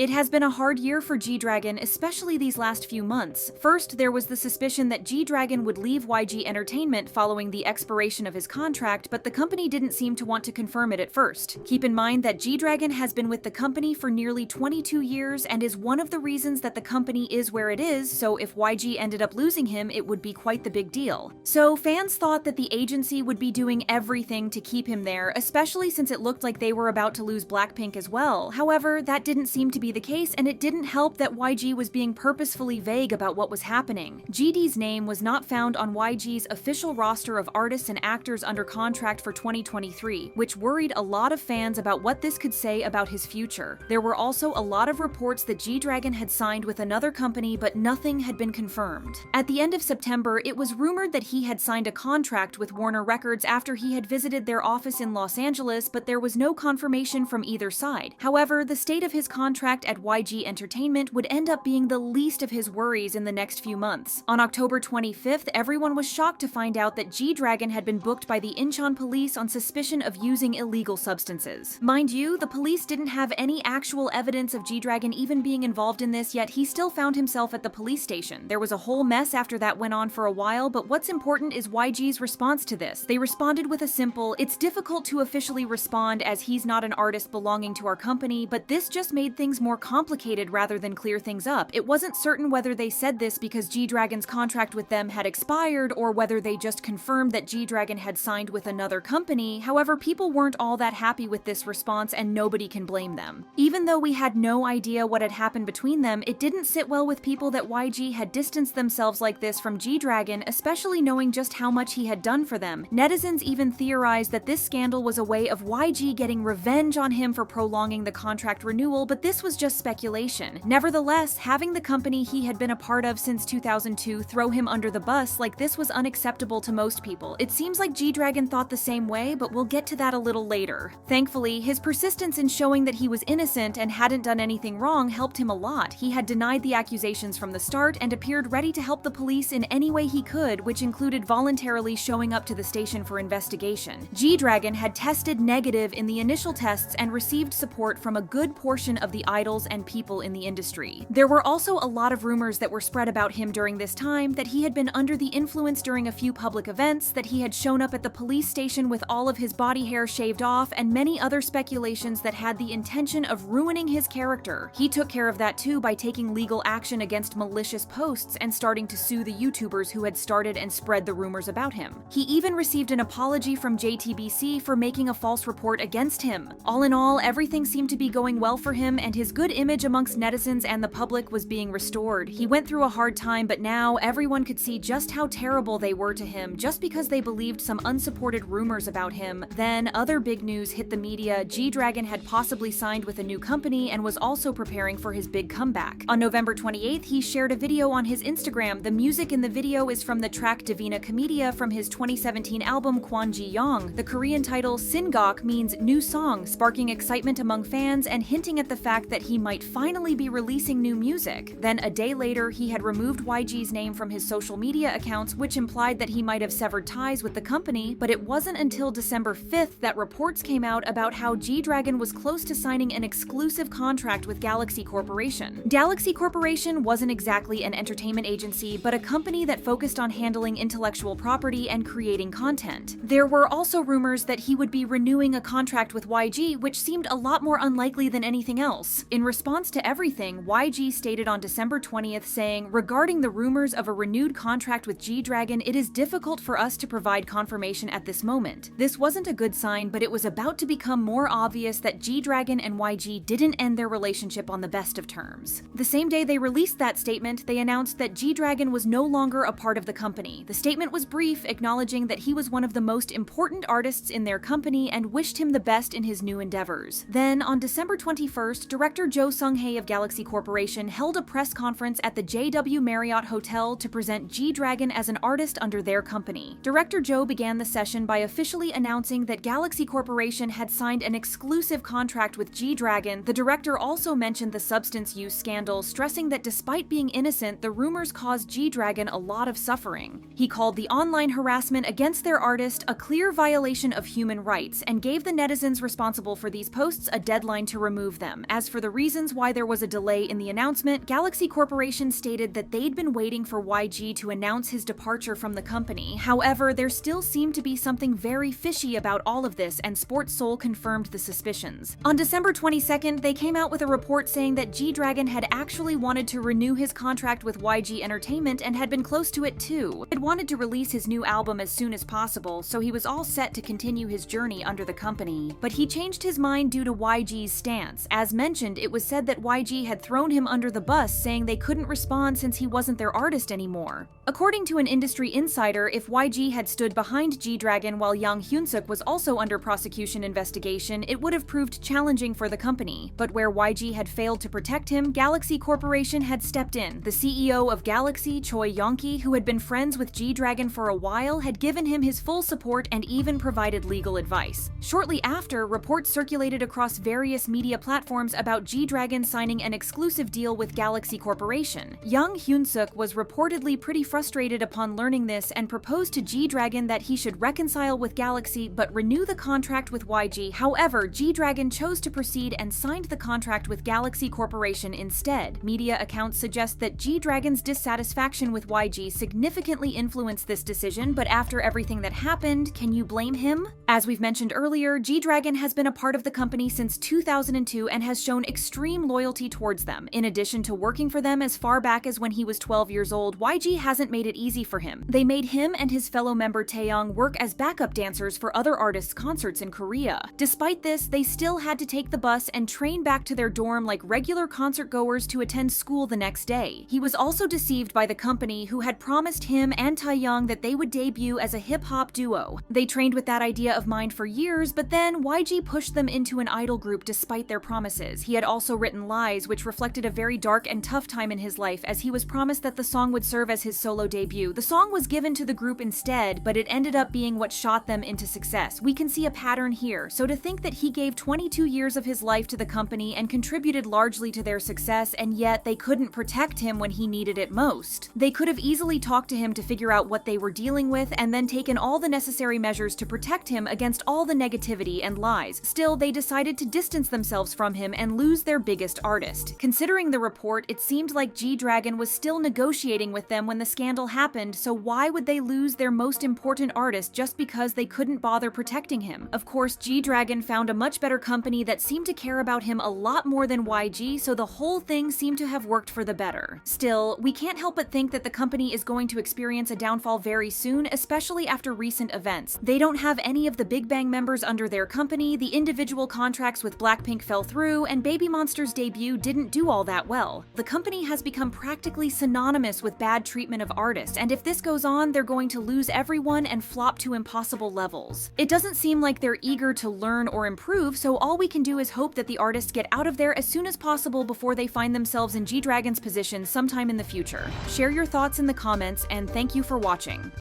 It has been a hard year for G-Dragon, especially these last few months. First, there was the suspicion that G-Dragon would leave YG Entertainment following the expiration of his contract, but the company didn't seem to want to confirm it at first. Keep in mind that G-Dragon has been with the company for nearly 22 years and is one of the reasons that the company is where it is, so if YG ended up losing him, it would be quite the big deal. So fans thought that the agency would be doing everything to keep him there, especially since it looked like they were about to lose Blackpink as well. However, that didn't seem to be the case, and it didn't help that YG was being purposefully vague about what was happening. GD's name was not found on YG's official roster of artists and actors under contract for 2023, which worried a lot of fans about what this could say about his future. There were also a lot of reports that G-Dragon had signed with another company, but nothing had been confirmed. At the end of September, it was rumored that he had signed a contract with Warner Records after he had visited their office in Los Angeles, but there was no confirmation from either side. However, the state of his contract at YG Entertainment would end up being the least of his worries in the next few months. On October 25th, everyone was shocked to find out that G-Dragon had been booked by the Incheon police on suspicion of using illegal substances. Mind you, the police didn't have any actual evidence of G-Dragon even being involved in this, yet he still found himself at the police station. There was a whole mess after that went on for a while, but what's important is YG's response to this. They responded with a simple, "It's difficult to officially respond as he's not an artist belonging to our company, but this just made things more complicated rather than clear things up." It wasn't certain whether they said this because G-Dragon's contract with them had expired or whether they just confirmed that G-Dragon had signed with another company. However, people weren't all that happy with this response and nobody can blame them. Even though we had no idea what had happened between them, it didn't sit well with people that YG had distanced themselves like this from G-Dragon, especially knowing just how much he had done for them. Netizens even theorized that this scandal was a way of YG getting revenge on him for prolonging the contract renewal, but this was just speculation. Nevertheless, having the company he had been a part of since 2002 throw him under the bus like this was unacceptable to most people. It seems like G-Dragon thought the same way, but we'll get to that a little later. Thankfully, his persistence in showing that he was innocent and hadn't done anything wrong helped him a lot. He had denied the accusations from the start and appeared ready to help the police in any way he could, which included voluntarily showing up to the station for investigation. G-Dragon had tested negative in the initial tests and received support from a good portion of the idols and people in the industry. There were also a lot of rumors that were spread about him during this time, that he had been under the influence during a few public events, that he had shown up at the police station with all of his body hair shaved off, and many other speculations that had the intention of ruining his character. He took care of that too by taking legal action against malicious posts and starting to sue the YouTubers who had started and spread the rumors about him. He even received an apology from JTBC for making a false report against him. All in all, everything seemed to be going well for him, and his good image amongst netizens and the public was being restored. He went through a hard time, but now everyone could see just how terrible they were to him just because they believed some unsupported rumors about him. Then other big news hit the media. G-Dragon had possibly signed with a new company and was also preparing for his big comeback. On November 28th, he shared a video on his Instagram. The music in the video is from the track Divina Comedia from his 2017 album Kwanji-young. The Korean title Singok means new song, sparking excitement among fans and hinting at the fact that he might finally be releasing new music. Then a day later, he had removed YG's name from his social media accounts, which implied that he might have severed ties with the company, but it wasn't until December 5th that reports came out about how G-Dragon was close to signing an exclusive contract with Galaxy Corporation. Galaxy Corporation wasn't exactly an entertainment agency, but a company that focused on handling intellectual property and creating content. There were also rumors that he would be renewing a contract with YG, which seemed a lot more unlikely than anything else. In response to everything, YG stated on December 20th saying, "Regarding the rumors of a renewed contract with G-Dragon, it is difficult for us to provide confirmation at this moment. This wasn't a good sign, but it was about to become more obvious that G-Dragon and YG didn't end their relationship on the best of terms." The same day they released that statement, they announced that G-Dragon was no longer a part of the company. The statement was brief, acknowledging that he was one of the most important artists in their company and wished him the best in his new endeavors. Then, on December 21st, director Jo Sung-hae of Galaxy Corporation held a press conference at the JW Marriott Hotel to present G-Dragon as an artist under their company. Director Jo began the session by officially announcing that Galaxy Corporation had signed an exclusive contract with G-Dragon. The director also mentioned the substance use scandal, stressing that despite being innocent, the rumors caused G-Dragon a lot of suffering. He called the online harassment against their artist a clear violation of human rights and gave the netizens responsible for these posts a deadline to remove them. As for the reasons why there was a delay in the announcement, Galaxy Corporation stated that they'd been waiting for YG to announce his departure from the company. However, there still seemed to be something very fishy about all of this, and Sports Seoul confirmed the suspicions. On December 22nd, they came out with a report saying that G-Dragon had actually wanted to renew his contract with YG Entertainment and had been close to it too. He had wanted to release his new album as soon as possible, so he was all set to continue his journey under the company. But he changed his mind due to YG's stance. As mentioned, it was said that YG had thrown him under the bus, saying they couldn't respond since he wasn't their artist anymore. According to an industry insider, if YG had stood behind G-Dragon while Yang Hyunsuk was also under prosecution investigation, it would have proved challenging for the company. But where YG had failed to protect him, Galaxy Corporation had stepped in. The CEO of Galaxy, Choi Yong-ki, who had been friends with G-Dragon for a while, had given him his full support and even provided legal advice. Shortly after, reports circulated across various media platforms about G-Dragon signing an exclusive deal with Galaxy Corporation. Yang Hyunsuk was reportedly pretty frustrated upon learning this and proposed to G-Dragon that he should reconcile with Galaxy but renew the contract with YG. However, G-Dragon chose to proceed and signed the contract with Galaxy Corporation instead. Media accounts suggest that G-Dragon's dissatisfaction with YG significantly influenced this decision, but after everything that happened, can you blame him? As we've mentioned earlier, G-Dragon has been a part of the company since 2002 and has shown extreme loyalty towards them. In addition to working for them as far back as when he was 12 years old, YG hasn't made it easy for him. They made him and his fellow member Taeyong work as backup dancers for other artists' concerts in Korea. Despite this, they still had to take the bus and train back to their dorm like regular concert goers to attend school the next day. He was also deceived by the company, who had promised him and Taeyong that they would debut as a hip-hop duo. They trained with that idea of mind for years, but then YG pushed them into an idol group despite their promises. He had also written lies, which reflected a very dark and tough time in his life, as he was promised that the song would serve as his solo debut. The song was given to the group instead, but it ended up being what shot them into success. We can see a pattern here. So to think that he gave 22 years of his life to the company and contributed largely to their success, and yet they couldn't protect him when he needed it most. They could have easily talked to him to figure out what they were dealing with and then taken all the necessary measures to protect him against all the negativity and lies. Still, they decided to distance themselves from him and lose their biggest artist. Considering the report, it seemed like G-Dragon was still negotiating with them when the scandal happened, so why would they lose their most important artist just because they couldn't bother protecting him? Of course, G-Dragon found a much better company that seemed to care about him a lot more than YG, so the whole thing seemed to have worked for the better. Still, we can't help but think that the company is going to experience a downfall very soon, especially after recent events. They don't have any of the Big Bang members under their company, the individual contracts with Blackpink fell through, and Baby Monster's debut didn't do all that well. The company has become practically synonymous with bad treatment of artists, and if this goes on, they're going to lose everyone and flop to impossible levels. It doesn't seem like they're eager to learn or improve, so all we can do is hope that the artists get out of there as soon as possible before they find themselves in G-Dragon's position sometime in the future. Share your thoughts in the comments, and thank you for watching.